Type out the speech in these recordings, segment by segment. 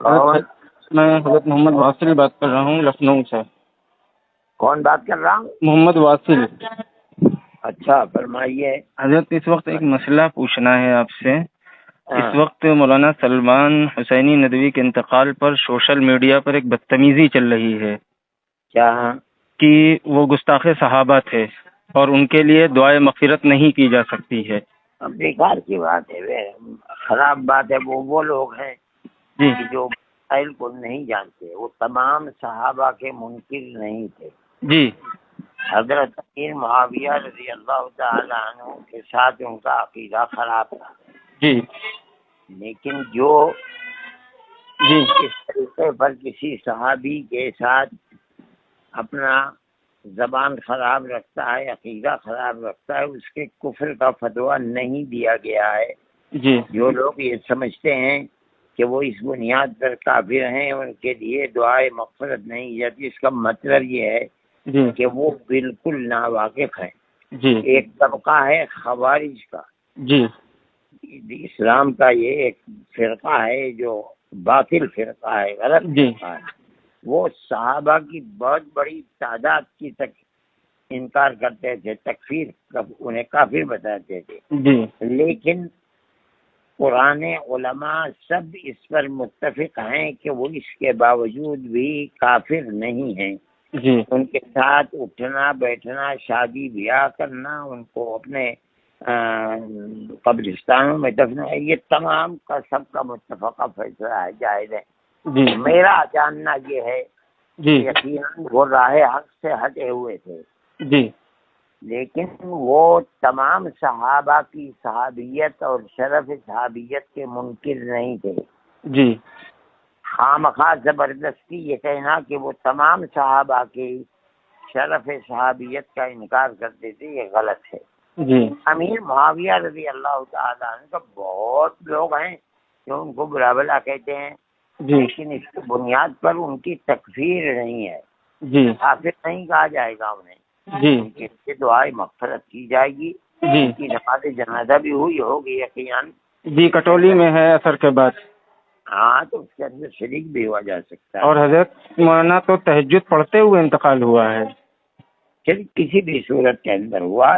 کون؟ میں حضرت محمد واصل بات کر رہا ہوں لکھنؤ سے۔ کون بات کر رہا ہوں؟ محمد واصل۔ اچھا فرمائیے حضرت اس وقت ایک مسئلہ پوچھنا ہے آپ سے۔ ہاں۔ اس وقت مولانا سلمان حسینی ندوی کے انتقال پر سوشل میڈیا پر ایک بدتمیزی چل رہی ہے کیا؟ کہ وہ گستاخ صحابہ تھے اور ان کے لیے دعائے مغفرت نہیں کی جا سکتی ہے۔ اب بیکار کی بات ہے، خراب بات ہے۔ وہ لوگ ہیں جی کہ جو مسائل کو نہیں جانتے، وہ تمام صحابہ کے منکر نہیں تھے۔ جی حضرت امیر معاویہ رضی اللہ تعالی عنہ کے ساتھ ان کا عقیدہ خراب تھا، جی لیکن جو جی اس طریقے پر کسی صحابی کے ساتھ اپنا زبان خراب رکھتا ہے، عقیدہ خراب رکھتا ہے، اس کے کفر کا فتویٰ نہیں دیا گیا ہے۔ جی جو لوگ یہ سمجھتے ہیں کہ وہ اس بنیاد پر کافر ہیں، ان کے لیے دعائے مغفرت نہیں جاتی، اس کا مطلب یہ ہے جی کہ وہ بالکل ناواقف ہیں۔ جی ایک طبقہ ہے خوارج کا، جی اسلام کا یہ ایک فرقہ ہے جو باطل فرقہ ہے، غلط جی فرقہ ہے۔ وہ صحابہ کی بہت بڑی تعداد کی تک انکار کرتے تھے، تکفیر انہیں کافر بتاتے تھے، جی لیکن پرانے علماء سب اس پر متفق ہیں کہ وہ اس کے باوجود بھی کافر نہیں ہیں۔ جی ان کے ساتھ اٹھنا بیٹھنا، شادی بیاہ کرنا، ان کو اپنے قبرستانوں میں دفنا، یہ تمام کا سب کا متفقہ فیصلہ ہے، جائز ہے۔ جی میرا جاننا یہ ہے جی کہ یقیناً وہ راہ حق سے ہٹے ہوئے تھے، جی لیکن وہ تمام صحابہ کی صحابیت اور شرف صحابیت کے منکر نہیں تھے۔ جی خامخواہ زبردستی یہ کہنا کہ وہ تمام صحابہ کی شرف صحابیت کا انکار کرتے تھے، یہ غلط ہے۔ جی امیر معاویہ رضی اللہ تعالیٰ عنہ کا بہت لوگ ہیں جو ان کو برا بھلا کہتے ہیں، جی لیکن اس کی بنیاد پر ان کی تکفیر نہیں ہے، جی کافر نہیں کہا جائے گا انہیں۔ جی ان کے لیے دعائے مغفرت کی جائے گی، جی ان کی نماز جنازہ بھی ہوئی ہوگی یقیناً۔ جی کٹولی میں ہے اثر کے بعد۔ ہاں تو اس کے اندر شریک بھی ہوا جا سکتا ہے۔ اور حضرت مولانا تو تہجد پڑھتے ہوئے انتقال ہوا ہے۔ شریک کسی بھی صورت کے اندر ہوا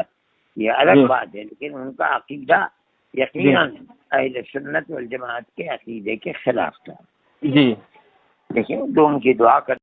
یہ الگ جی بات ہے، لیکن ان کا عقیدہ یقیناً اہل سنت والجماعت کے عقیدے کے خلاف تھا، جی لیکن جو ان کی دعا کر